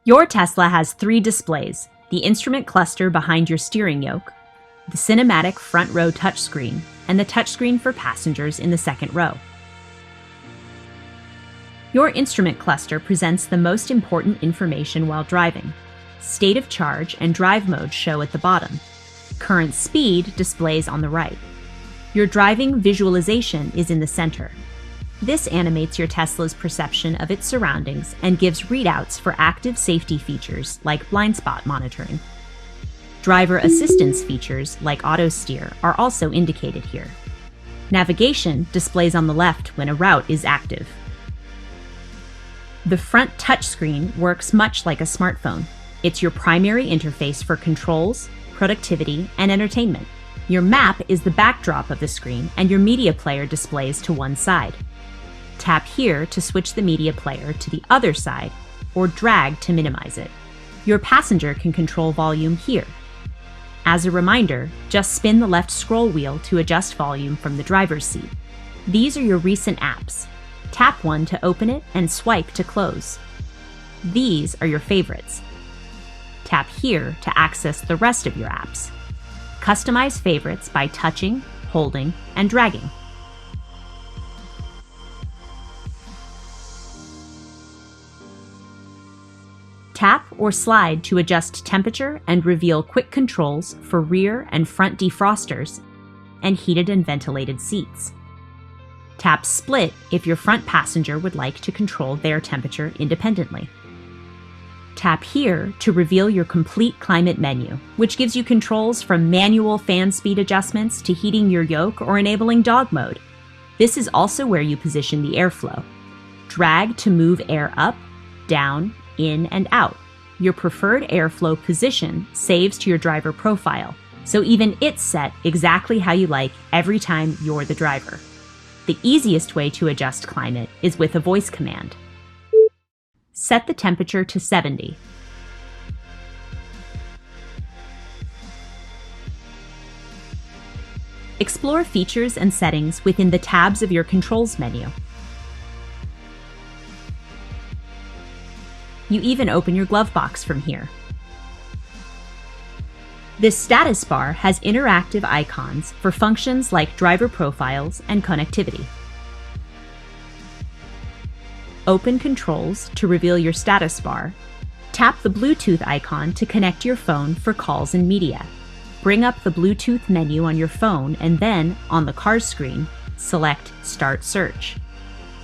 Your Tesla has 3 displays: the instrument cluster behind your steering yoke, the cinematic front row touchscreen, and the touchscreen for passengers in the second row. Your instrument cluster presents the most important information while driving. State of charge and drive mode show at the bottom. Current speed displays on the right. Your driving visualization is in the center. This animates your Tesla's perception of its surroundings and gives readouts for active safety features like blind spot monitoring. Driver assistance features like auto steer are also indicated here. Navigation displays on the left when a route is active. The front touchscreen works much like a smartphone. It's your primary interface for controls, productivity, and entertainment. Your map is the backdrop of the screen, and your media player displays to one side. Tap here to switch the media player to the other side, or drag to minimize it. Your passenger can control volume here. As a reminder, just spin the left scroll wheel to adjust volume from the driver's seat. These are your recent apps. Tap one to open it and swipe to close. These are your favorites. Tap here to access the rest of your apps. Customize favorites by touching, holding, and dragging. Tap or slide to adjust temperature and reveal quick controls for rear and front defrosters and heated and ventilated seats. Tap split if your front passenger would like to control their temperature independently. Tap here to reveal your complete climate menu, which gives you controls from manual fan speed adjustments to heating your yoke or enabling dog mode. This is also where you position the airflow. Drag to move air up, down, in, and out. Your preferred airflow position saves to your driver profile, so even it's set exactly how you like every time you're the driver. The easiest way to adjust climate is with a voice command. Set the temperature to 70. Explore features and settings within the tabs of your controls menu. You even open your glove box from here. This status bar has interactive icons for functions like driver profiles and connectivity. Open Controls to reveal your status bar. Tap the Bluetooth icon to connect your phone for calls and media. Bring up the Bluetooth menu on your phone and then, on the car screen, select Start Search.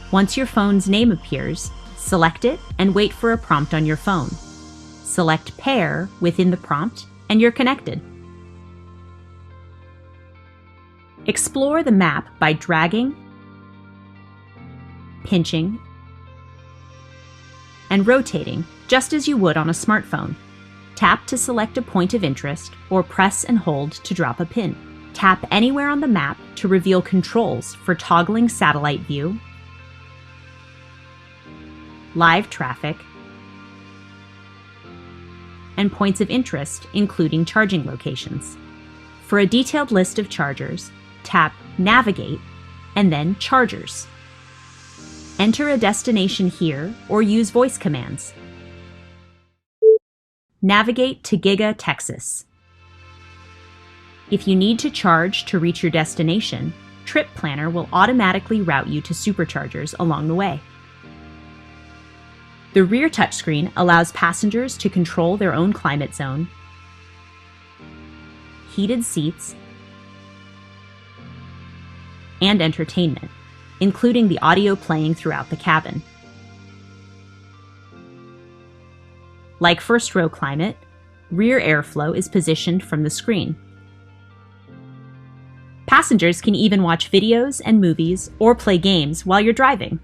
Once your phone's name appears, select it and wait for a prompt on your phone. Select Pair within the prompt and you're connected. Explore the map by dragging, pinching, and rotating just as you would on a smartphone. Tap to select a point of interest or press and hold to drop a pin. Tap anywhere on the map to reveal controls for toggling satellite view, live traffic, and points of interest, including charging locations. For a detailed list of chargers, tap Navigate and then Chargers. Enter a destination here or use voice commands. Navigate to Giga, Texas. If you need to charge to reach your destination, Trip Planner will automatically route you to superchargers along the way. The rear touchscreen allows passengers to control their own climate zone, heated seats, and entertainment, including the audio playing throughout the cabin. Like first row climate, rear airflow is positioned from the screen. Passengers can even watch videos and movies or play games while you're driving.